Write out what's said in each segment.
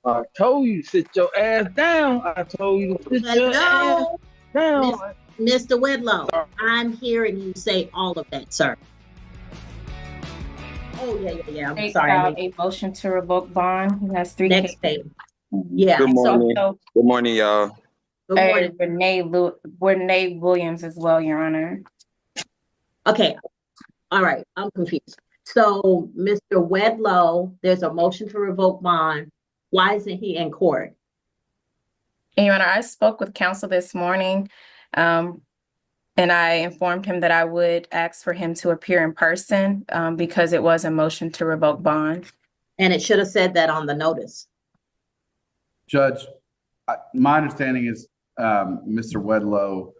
I told you to sit your ass down. I told you to sit your ass Hello, down. Mr. Wedlow. I'm hearing you say all of that, sir. Oh, yeah. I'm sorry. Filed a motion to revoke bond. He has three Next cases. page. Yeah. Good morning. So, Good morning, y'all. Good morning. Renee Williams as well, Your Honor. Okay. All right. I'm confused. So, Mr. Wedlow, there's a motion to revoke bond. Why isn't he in court? And Your Honor, I spoke with counsel this morning, and I informed him that I would ask for him to appear in person because it was a motion to revoke bond. And it should have said that on the notice. Judge, my understanding is Mr. Wedlow,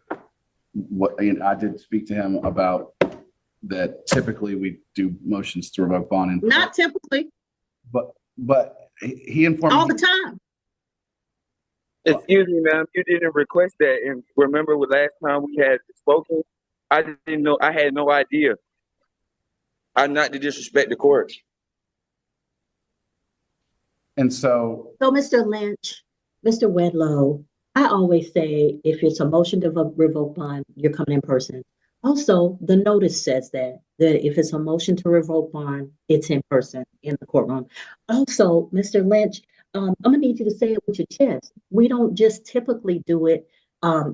I did speak to him about that typically we do motions to revoke bond. Not typically. But he informed me. All the time. Excuse me, ma'am. You didn't request that. And remember the last time we had spoken? I didn't know. I had no idea. I'm not to disrespect the court. And so, Mr. Lynch, Mr. Wedlow, I always say if it's a motion to revoke bond, you're coming in person. Also, the notice says that if it's a motion to revoke bond, it's in person in the courtroom. Also, Mr. Lynch, I'm gonna need you to say it with your chest. We don't just typically do it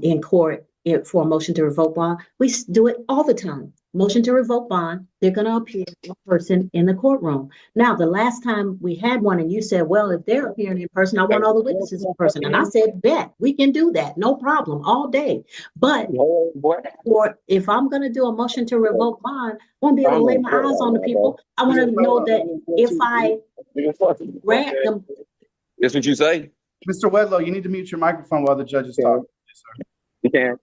in court for a motion to revoke bond. We do it all the time. Motion to revoke bond, they're gonna appear in person in the courtroom. Now, the last time we had one and you said, well, if they're appearing in person, I want all the witnesses in person. And I said, bet, we can do that, no problem, all day. But or if I'm gonna do a motion to revoke bond, I wanna be able to lay my eyes on the people. I wanna know that if I grant them. That's what you say? Mr. Wedlow, you need to mute your microphone while the judge is talking. Yes, sir. You can.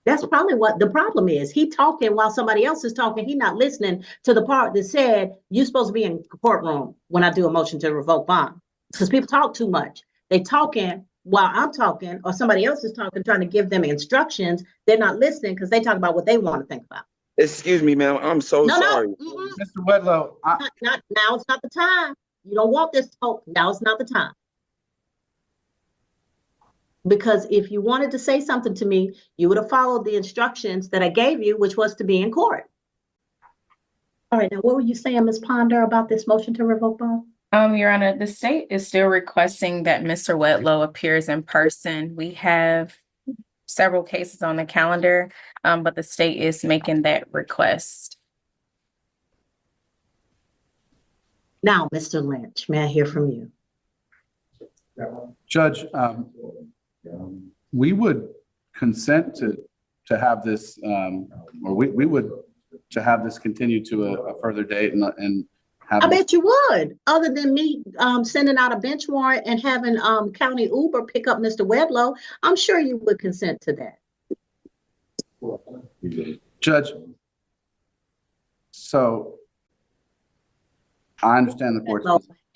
That's probably what the problem is. He talking while somebody else is talking. He not listening to the part that said, you're supposed to be in the courtroom when I do a motion to revoke bond. Because people talk too much. They talking while I'm talking or somebody else is talking, trying to give them instructions. They're not listening because they talk about what they want to think about. Excuse me, ma'am. I'm so sorry. No. Mr. Wedlow, Not now it's not the time. You don't want this talk. Now it's not the time. Because if you wanted to say something to me, you would have followed the instructions that I gave you, which was to be in court. All right, now what were you saying, Ms. Ponder, about this motion to revoke bond? Your Honor, the state is still requesting that Mr. Wedlow appears in person. We have several cases on the calendar, but the state is making that request. Now, Mr. Lynch, may I hear from you? Judge, we would consent to have this, or we would to have this continue to a further date and have. I bet you would, other than me sending out a bench warrant and having County Uber pick up Mr. Wedlow. I'm sure you would consent to that. Judge, so I understand the court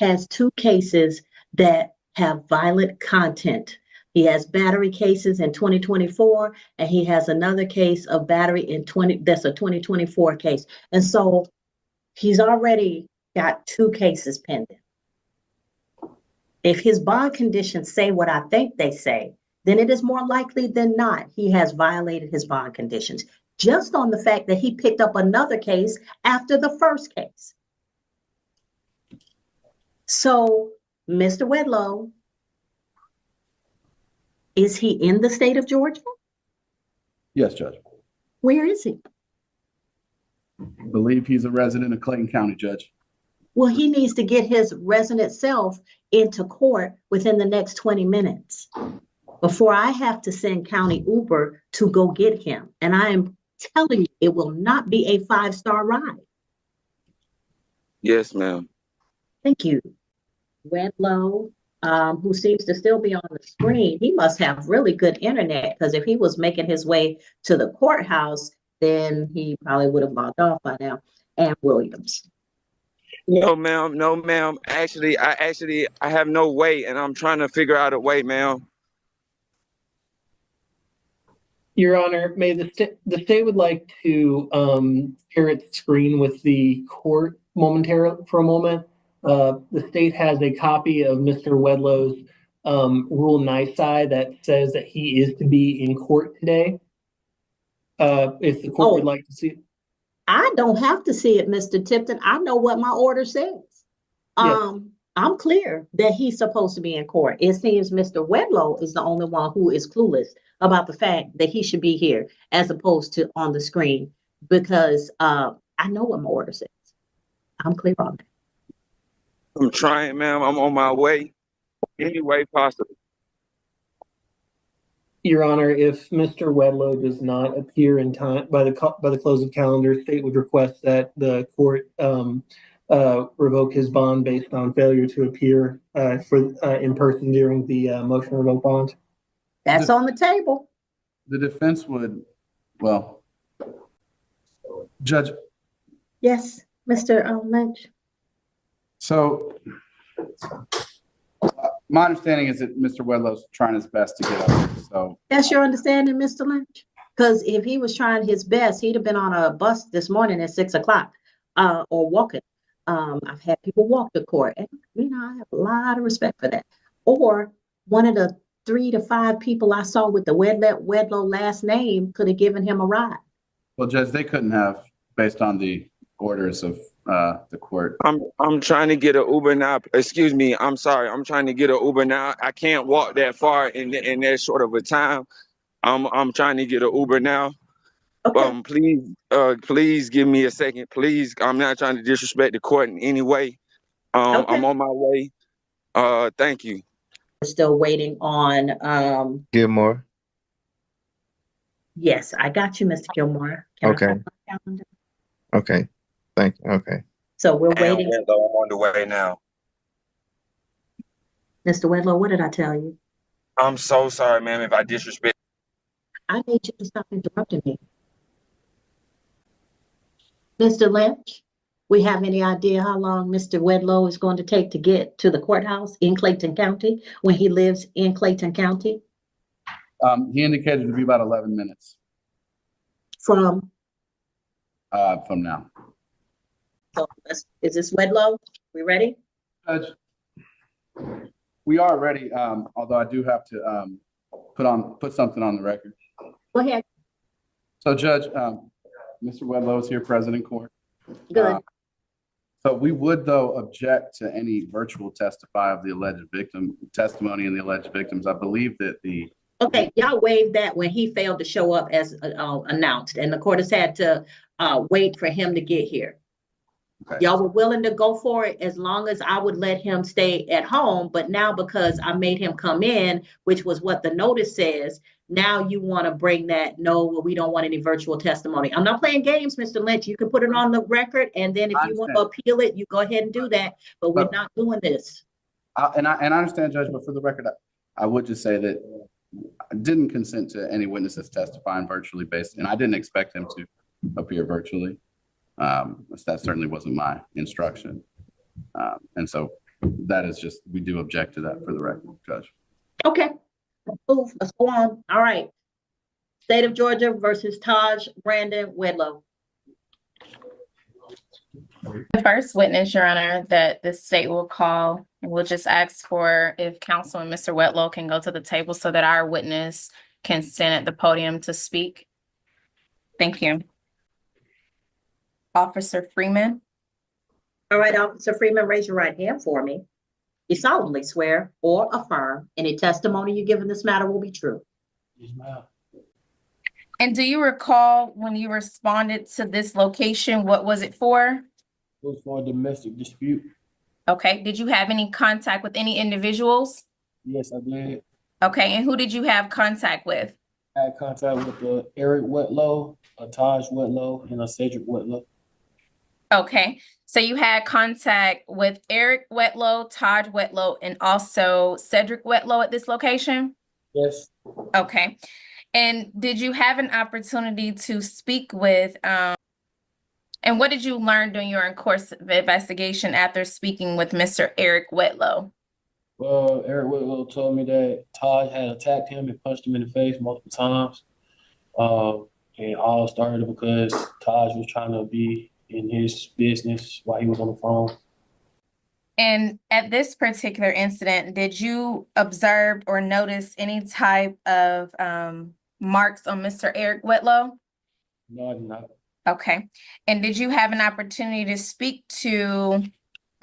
has two cases that have violent content. He has battery cases in 2024, and he has another case of battery in that's a 2024 case. And so he's already got two cases pending. If his bond conditions say what I think they say, then it is more likely than not he has violated his bond conditions, just on the fact that he picked up another case after the first case. So, Mr. Wedlow, is he in the state of Georgia? Yes, Judge. Where is he? I believe he's a resident of Clayton County, Judge. Well, he needs to get his resident self into court within the next 20 minutes before I have to send County Uber to go get him. And I am telling you, it will not be a 5-star ride. Yes, ma'am. Thank you. Wedlow, who seems to still be on the screen, he must have really good internet, because if he was making his way to the courthouse, then he probably would have logged off by now. And Williams. No, ma'am. No, ma'am. Actually, I have no way, and I'm trying to figure out a way, ma'am. Your Honor, may the state would like to share its screen with the court momentarily for a moment. The state has a copy of Mr. Wedlow's rule nisi that says that he is to be in court today. If the court would like to see it. I don't have to see it, Mr. Tipton. I know what my order says. Yes. I'm clear that he's supposed to be in court. It seems Mr. Wedlow is the only one who is clueless about the fact that he should be here as opposed to on the screen, because I know what my order says. I'm clear on that. I'm trying, ma'am. I'm on my way any way possible. Your Honor, if Mr. Wedlow does not appear in time by the close of calendar, state would request that the court revoke his bond based on failure to appear in person during the motion to revoke bond. That's on the table. The defense would, well, Judge, Yes, Mr. Lynch. so my understanding is that Mr. Wedlow's trying his best to get up here, so. That's your understanding, Mr. Lynch? Because if he was trying his best, he'd have been on a bus this morning at 6 o'clock or walking. I've had people walk to court, and I have a lot of respect for that. Or one of the 3 to 5 people I saw with the Wedlow last name could have given him a ride. Well, Judge, they couldn't have, based on the orders of the court. I'm trying to get an Uber now. Excuse me. I'm sorry. I'm trying to get an Uber now. I can't walk that far in that short of a time. I'm trying to get an Uber now. Okay. Please give me a second. Please. I'm not trying to disrespect the court in any way. Okay. I'm on my way. Thank you. We're still waiting on Gilmore. yes, I got you, Mr. Gilmore. Can I Okay. have my calendar? Okay. Thank you. Okay. So we're And waiting. I'm on the way now. Mr. Wedlow, what did I tell you? I'm so sorry, ma'am, if I disrespect. I need you to stop interrupting me. Mr. Lynch, we have any idea how long Mr. Wedlow is going to take to get to the courthouse in Clayton County when he lives in Clayton County? He indicated it would be about 11 minutes From, now. so is this Wedlow? We ready? Judge, we are ready, although I do have to put something on the record. Go ahead. So, Judge, Mr. Wedlow is here present in court. Good. So we would, though, object to any virtual testify of the alleged victim testimony and the alleged victims. I believe that the Okay, y'all waived that when he failed to show up as announced, and the court has had to wait for him to get here. Okay. Y'all were willing to go for it as long as I would let him stay at home, but now because I made him come in, which was what the notice says, now you want to bring that, no, we don't want any virtual testimony. I'm not playing games, Mr. Lynch. You can put it on the record, and then if you want to appeal it, you go ahead and do that, but we're not doing this. And I understand, Judge, but for the record, I would just say that I didn't consent to any witnesses testifying virtually based, and I didn't expect him to appear virtually. That certainly wasn't my instruction. And so that is just, we do object to that for the record, Judge. Okay, let's go on. All right. State of Georgia versus Taj Brandon Wedlow. The first witness, Your Honor, that the state will call, we'll just ask for if counsel and Mr. Wedlow can go to the table so that our witness can stand at the podium to speak. Thank you. Officer Freeman. All right, Officer Freeman, raise your right hand for me. You solemnly swear or affirm any testimony you give in this matter will be true. Yes, ma'am. And do you recall when you responded to this location, what was it for? It was for a domestic dispute. Okay, did you have any contact with any individuals? Yes, I did. Okay, and who did you have contact with? I had contact with Eric Wedlow, a Taj Wedlow, and a Cedric Wedlow. Okay, so you had contact with Eric Wedlow, Taj Wedlow, and also Cedric Wedlow at this location? Yes. Okay, and did you have an opportunity to speak with, and what did you learn during your course of investigation after speaking with Mr. Eric Wedlow? Well, Eric Wedlow told me that Taj had attacked him and punched him in the face multiple times. And all started because Taj was trying to be in his business while he was on the phone. And at this particular incident, did you observe or notice any type of marks on Mr. Eric Whitlow? No, I did not. Okay. And did you have an opportunity to speak to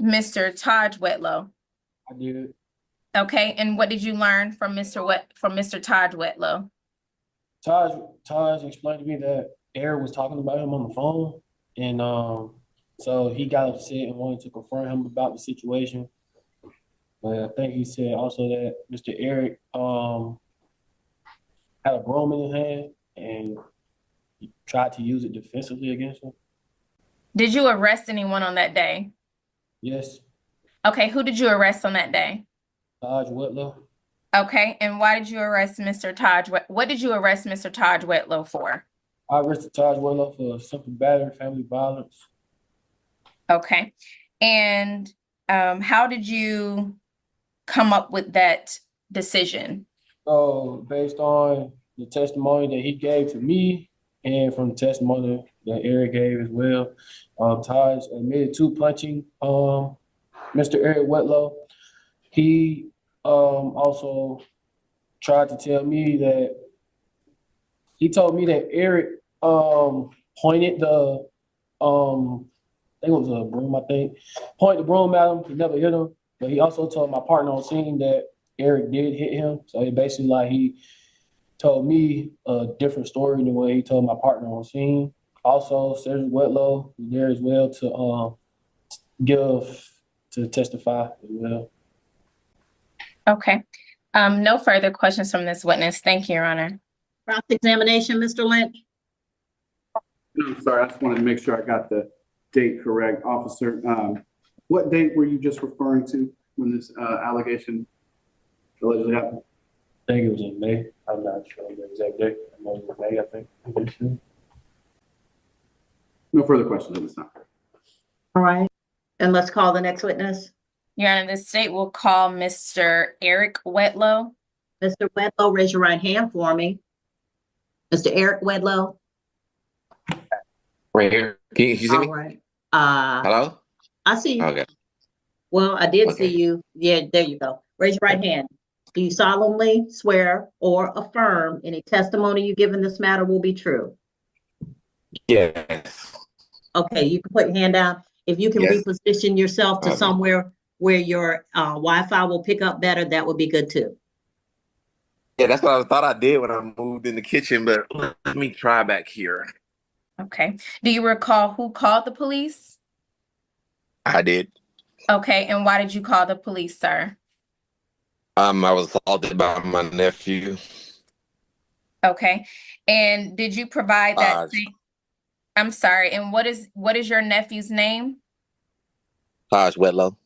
Mr. Taj Whitlow? I did. Okay. And what did you learn from Mr. Taj Whitlow? Taj explained to me that Eric was talking about him on the phone, and so he got upset and wanted to confront him about the situation. But I think he said also that Mr. Eric had a broom in his hand and he tried to use it defensively against him. Did you arrest anyone on that day? Yes, Okay. Who did you arrest on that day? Taj Whitlow. Okay. And why did you arrest Mr. Taj? What did you arrest Mr. Taj Whitlow for? I arrested Taj Whitlow for simple battery, family violence. Okay. And how did you come up with that decision? So based on the testimony that he gave to me and from the testimony that Eric gave as well, Taj admitted to punching Mr. Eric Whitlow. He also tried to tell me that he told me that Eric pointed the I think it was a broom, I think. Pointed the broom at him. He never hit him. But he also told my partner on scene that Eric did hit him. So it basically like he told me a different story than what he told my partner on scene. Also, Sergeant Whitlow was there as well to testify as well. Okay. No further questions from this witness. Thank you, Your Honor. Cross-examination, Mr. Lynch? No, I'm sorry, I just wanted to make sure I got the date correct, officer. What date were you just referring to when this allegation allegedly happened? I think it was in May. I'm not sure the exact date. I know it was May, I think. No further questions at this time. All right. And let's call the next witness. Your Honor, the state will call Mr. Eric Whitlow. Mr. Wedlow, raise your right hand for me. Mr. Eric Wedlow? Right here. Can you see me? All right. Hello? I see you. Okay. Well, I did Okay. see you. Yeah, there you go. Raise your right hand. Do you solemnly swear or affirm any testimony you give in this matter will be true? Yes. Okay, you can put your hand down. If you can Yes. reposition yourself to Okay. somewhere where your Wi-Fi will pick up better, that would be good too. Yeah, that's what I thought I did when I moved in the kitchen, but let me try back here. Okay. Do you recall who called the police? I did. Okay. And why did you call the police, sir? I was assaulted by my nephew. Okay. And did you provide that Taj. same? I'm sorry. And what is your nephew's name? Taj Whitlow.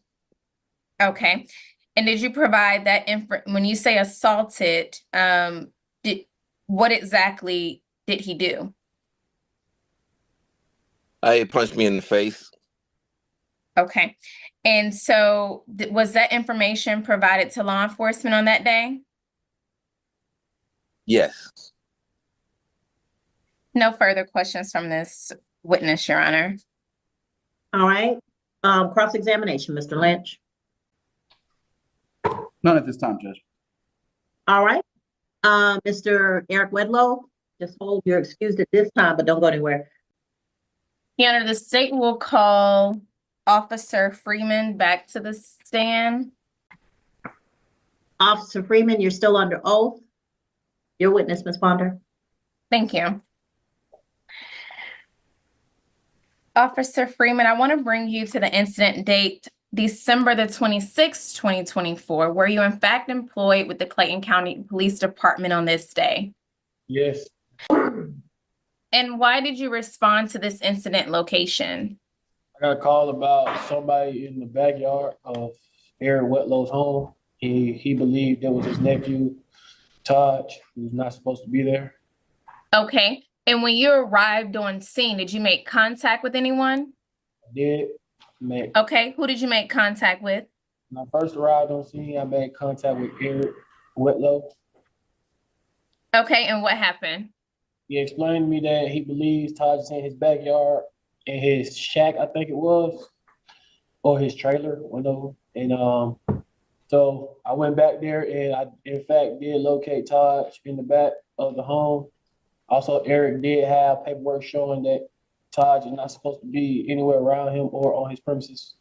Okay. And did you provide that when you say assaulted, what exactly did he do? He punched me in the face. Okay. And so was that information provided to law enforcement on that day? Yes. No further questions from this witness, Your Honor. All right. Cross-examination, Mr. Lynch. None at this time, Judge. All right. Mr. Eric Wedlow, just hold your excuse at this time, but don't go anywhere. Your Honor, the state will call Officer Freeman back to the stand. Officer Freeman, you're still under oath. Your witness, Ms. Ponder. Thank you. Officer Freeman, I want to bring you to the incident date, December the 26th, 2024. Were you in fact employed with the Clayton County Police Department on this day? Yes. And why did you respond to this incident location? I got a call about somebody in the backyard of Eric Whitlow's home. He believed it was his nephew, Taj, who's not supposed to be there. Okay. And when you arrived on scene, did you make contact with anyone? I did. Okay. Who did you make contact with? When I first arrived on scene, I made contact with Eric Whitlow. Okay. And what happened? He explained to me that he believes Taj is in his backyard, in his shack, I think it was. or his trailer, one of them. And so I went back there and I, in fact, did locate Taj in the back of the home. Also, Eric did have paperwork showing that Taj is not supposed to be anywhere around him or on his premises,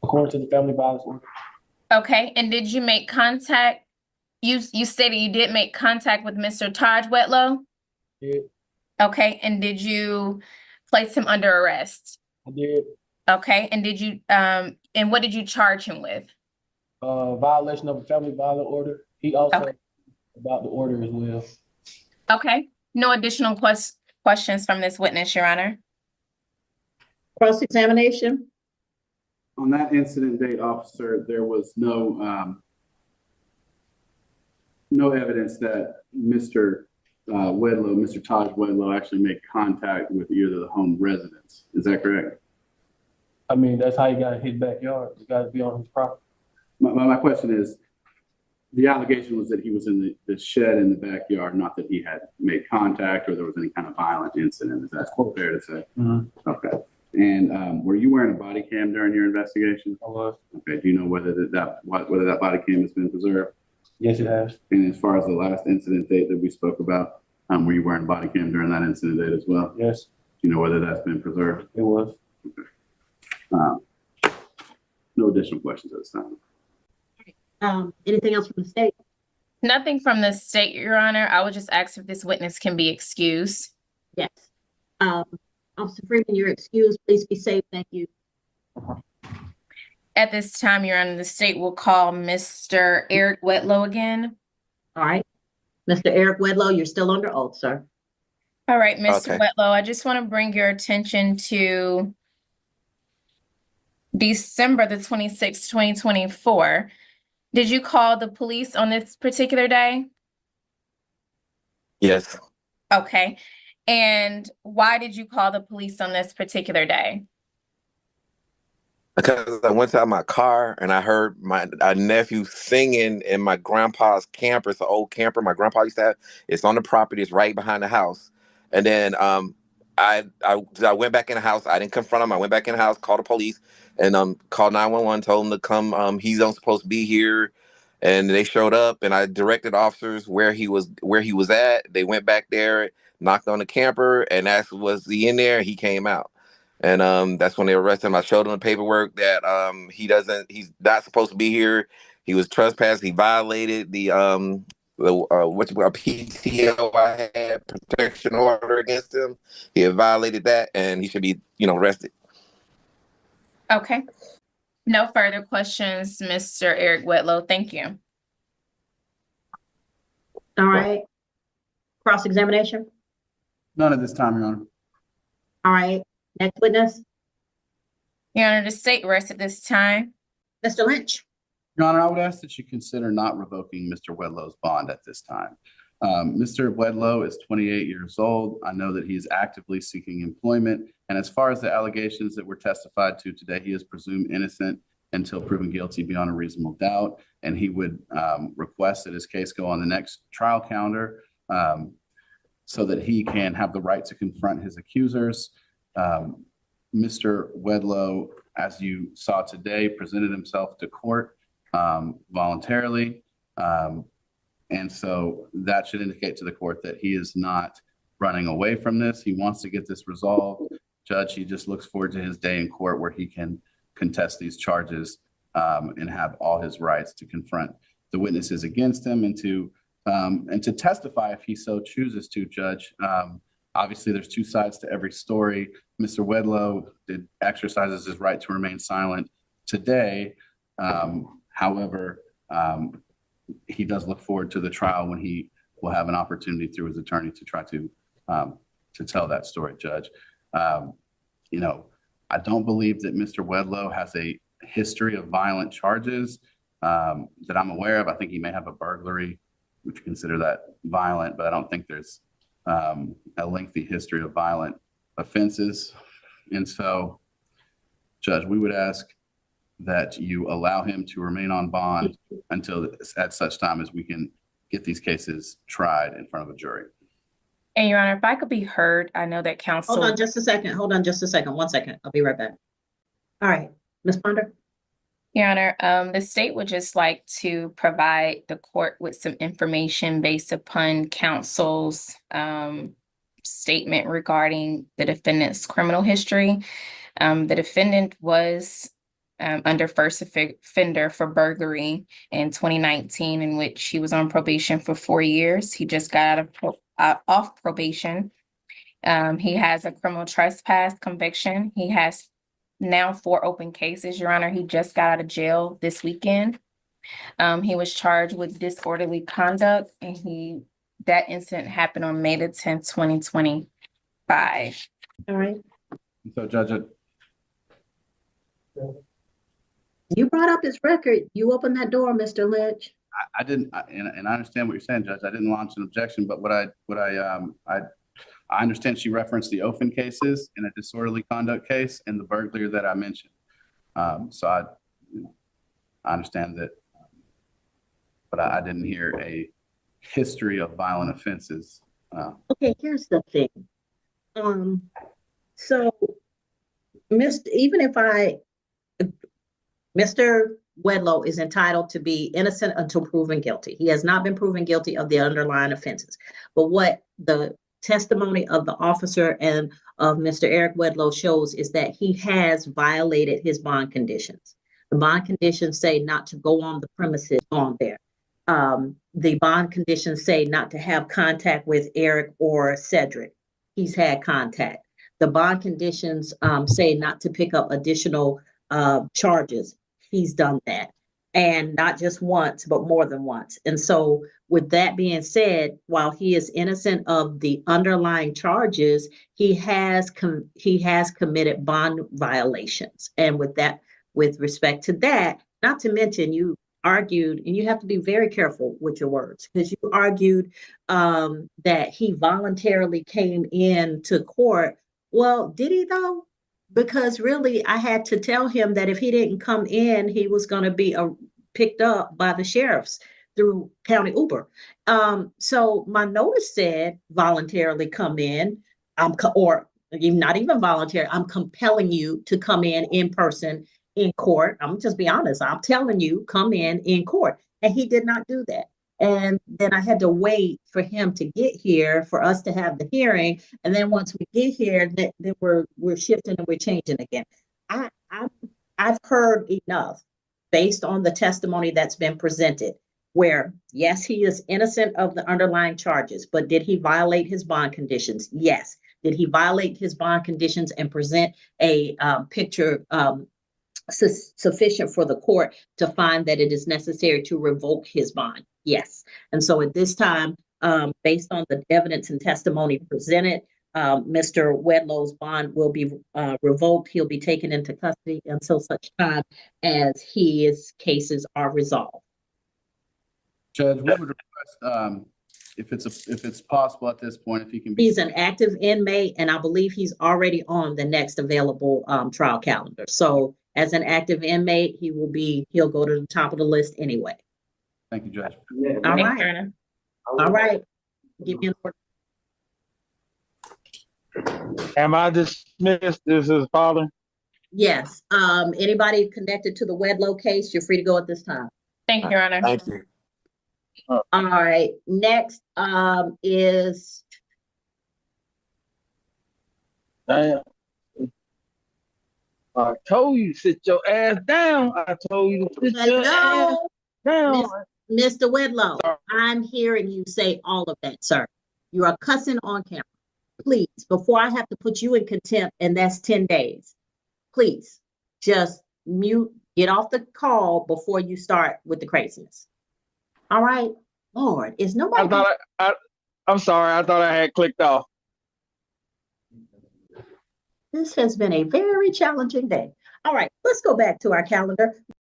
according to the family violence order. Okay, and did you make contact? You stated you did make contact with Mr. Taj Wetlow? Yeah, Okay, and did you place him under arrest? I did. Okay, and did you and what did you charge him with? Violation of a family violence order. He also Okay. about the order as well. Okay, no additional questions from this witness, Your Honor. Cross-examination? On that incident date, officer, there was no evidence that Mr. Taj Wedlow actually made contact with either of the home residents. Is that correct? I mean, that's how he got in his backyard. He got to be on his property. My question is, the allegation was that he was in the shed in the backyard, not that he had made contact or there was any kind of violent incident. Is that fair to say? Mm-hmm. Okay. And were you wearing a body cam during your investigation? I was. Okay. Do you know whether that body cam has been preserved? Yes, it has. And as far as the last incident date that we spoke about, were you wearing a body cam during that incident date as well? Yes, Do you know whether that's been preserved? it was. No additional questions at this time. Anything else from the state? Nothing from the state, Your Honor. I would just ask if this witness can be excused. Yes. Officer Freeman, you're excused. Please be safe. Thank you. At this time, Your Honor, the state will call Mr. Eric Wetlow again. All right. Mr. Eric Wedlow, you're still under oath, sir. All right, Mr. Okay. Wetlow, I just want to bring your attention to December the 26th, 2024. Did you call the police on this particular day? Yes. Okay. And why did you call the police on this particular day? Because I went to my car and I heard my nephew singing in my grandpa's camper. It's an old camper my grandpa used to have. It's on the property. It's right behind the house. And then I went back in the house. I didn't confront him. I went back in the house, called the police, and called 911. Told him to come. He's not supposed to be here. And they showed up, and I directed officers where he was at. They went back there, knocked on the camper, and asked was he in there. He came out. And that's when they arrested him. I showed him the paperwork that he's not supposed to be here. He was trespassed. He violated the PTO I had, protection order against him. He had violated that, and he should be, arrested. Okay. No further questions, Mr. Eric Wetlow. Thank you. All right. Cross-examination? None at this time, Your Honor. All right. Next witness, Your Honor, the state rests at this time. Mr. Lynch. Your Honor, I would ask that you consider not revoking Mr. Wedlow's bond at this time. Mr. Wedlow is 28 years old. I know that he is actively seeking employment. And as far as the allegations that were testified to today, he is presumed innocent until proven guilty beyond a reasonable doubt. And he would request that his case go on the next trial calendar so that he can have the right to confront his accusers. Mr. Wedlow, as you saw today, presented himself to court voluntarily. And so that should indicate to the court that he is not running away from this. He wants to get this resolved. Judge, he just looks forward to his day in court where he can contest these charges and have all his rights to confront the witnesses against him and to testify if he so chooses to, Judge. Obviously, there's two sides to every story. Mr. Wedlow exercises his right to remain silent today. However, he does look forward to the trial when he will have an opportunity through his attorney to try to tell that story, Judge. I don't believe that Mr. Wedlow has a history of violent charges that I'm aware of. I think he may have a burglary, which consider that violent, but I don't think there's a lengthy history of violent offenses. And so, Judge, we would ask that you allow him to remain on bond until at such time as we can get these cases tried in front of a jury. And Your Honor, if I could be heard, I know that counsel. Hold on just a second. 1 second. I'll be right back. All right, Ms. Ponder? Your Honor, the state would just like to provide the court with some information based upon counsel's statement regarding the defendant's criminal history. The defendant was under first offender for burglary in 2019, in which he was on probation for 4 years. He just got off probation. He has a criminal trespass conviction. He has now 4 open cases, Your Honor. He just got out of jail this weekend. He was charged with disorderly conduct, and that incident happened on May the 10th, 2025. All right. So Judge, You brought up his record. You opened that door, Mr. Lynch. I didn't, and I understand what you're saying, Judge. I didn't launch an objection, but I understand she referenced the Ofen cases in a disorderly conduct case and the burglary that I mentioned. So I understand that, but I didn't hear a history of violent offenses. Okay, here's the thing. So, Mr. Wedlow is entitled to be innocent until proven guilty. He has not been proven guilty of the underlying offenses. But what the testimony of the officer and of Mr. Eric Wedlow shows is that he has violated his bond conditions. The bond conditions say not to go on the premises on there. The bond conditions say not to have contact with Eric or Cedric. He's had contact. The bond conditions say not to pick up additional charges. He's done that. And not just once, but more than once. And so with that being said, while he is innocent of the underlying charges, he has committed bond violations. And with respect to that, not to mention you argued, and you have to be very careful with your words, because you argued that he voluntarily came into court. Well, did he though? Because really, I had to tell him that if he didn't come in, he was going to be picked up by the sheriffs through county Uber. So my notice said voluntarily come in, or not even voluntary. I'm compelling you to come in person in court. I'm just be honest. I'm telling you, come in court, and he did not do that. And then I had to wait for him to get here for us to have the hearing. And then once we get here, then we're shifting and we're changing again. I've heard enough based on the testimony that's been presented, where yes, he is innocent of the underlying charges, but did he violate his bond conditions? Yes. Did he violate his bond conditions and present a picture sufficient for the court to find that it is necessary to revoke his bond? Yes. And so at this time, based on the evidence and testimony presented, Mr. Wedlow's bond will be revoked. He'll be taken into custody until such time as his cases are resolved. Judge, we would request, if it's possible at this point, if he can be. He's an active inmate, and I believe he's already on the next available trial calendar. So as an active inmate, he'll go to the top of the list anyway. Thank you, Judge. All right. All right. Give me an order. Am I dismissed? This is father. Yes. Anybody connected to the Wedlow case, you're free to go at this time. Thank you, Your Honor. Thank you. All right. Next is. Damn. I told you to sit your ass down. I told you to sit your ass down. Mr. Wedlow, I'm hearing you say all of that, sir. You are cussing on camera. Please, before I have to put you in contempt, and that's 10 days, please just mute, get off the call before you start with the craziness. All right? Lord, is nobody. I'm sorry. I thought I had clicked off. This has been a very challenging day. All right, let's go back to our calendar.